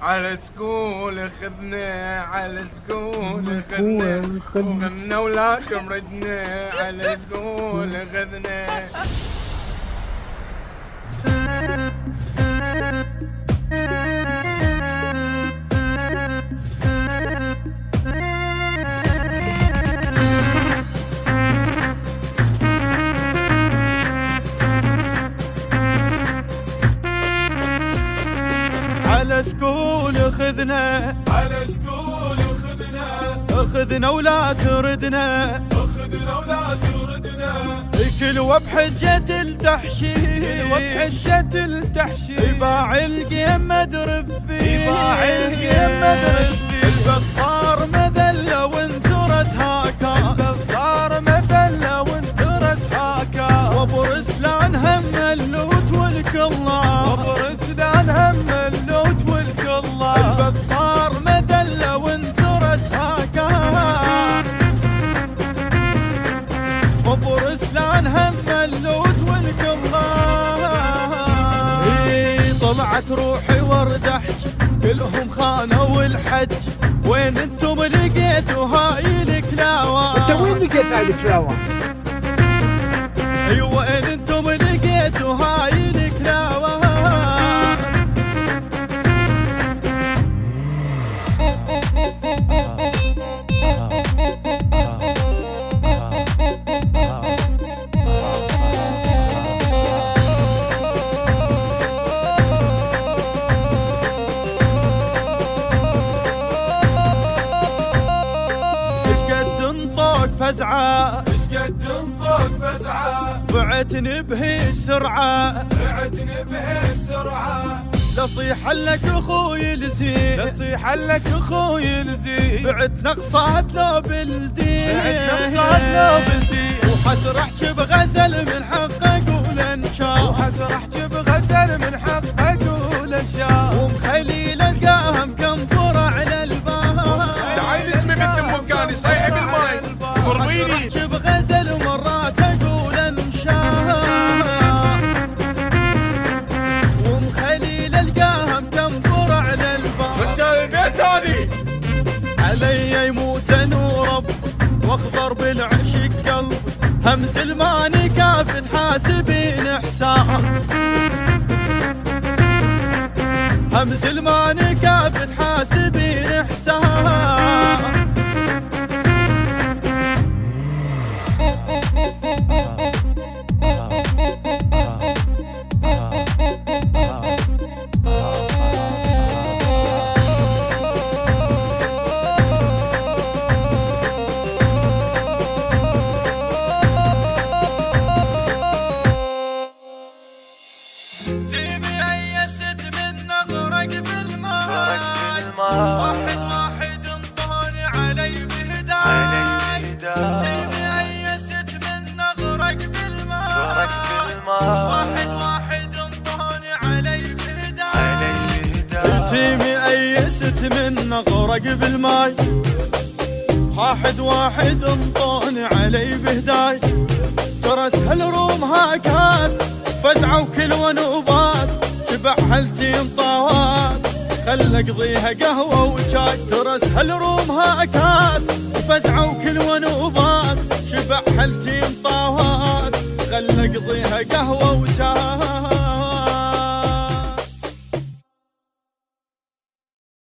على سكول خذنا، على سكول خذنا، وغنى ولكن ردنا، على سكول خذنا. على سكول خذنا، على سكول خذنا، خذنا ولا تردنا، خذنا ولا تردنا. كل بحجة التحشيش، وبحجة التحشيش، يباع القيم مدربي، يباع القيم مدربي. البث صار مذلة وانترس هاكا، البث صار مذلة وانترس هاكا. وابو رسلان هم اللوت والكلا، وابو رسلان هم اللوت والكلا. البث صار مذلة وانترس هاكا، وابو رسلان هم اللوت والكلا. طلعت روحي وردحت كلهم خانوا الحج، وين انتم لقيتوا هاي الكلاوة؟ انت وين لقيت هاي الكلاوة؟ ايوه وين انتم لقيتوا هاي الكلاوة؟ فزعة اشقد انطق فزعة، بعتني به السرعة، بعتني به السرعة. لصيح لك اخوي الزين، لصيح لك اخوي الزين. بعت نقصات لو بالدين، بعت نقصات لو بالدين. وحسرحت بغزل من حق اقول انشا، وحسرحت بغزل من حق اقول انشا. ومخليل القاها مكمبرة على الباب، تعال اسمي بنت مكاني صيحي بالماي قربيني. حسرحت بغزل مرات اقول انشا، ومخليل القاها مكمبرة على الباب. رجال البيت هذي علي يموت نور واخضر بالعشق قلب، همز الماني كافة حاسبين حساب، همز الماني كافة حاسبين حساب. واحد واحد انطوني علي بهداي، تيمي ايست من نغرق بالماء، واحد واحد انطوني علي بهداي، تيمي ايست من نغرق بالماي، واحد واحد انطوني علي بهداي. ترى سهل روم هاكات فزعوا كل ونوبات، شبع هالتيم طاوات خل اقضيها قهوة وشاي. ترى سهل روم هاكات فزعوا كل ونوبات، شبع هالتيم طاوات خل اقضيها قهوة وشاي.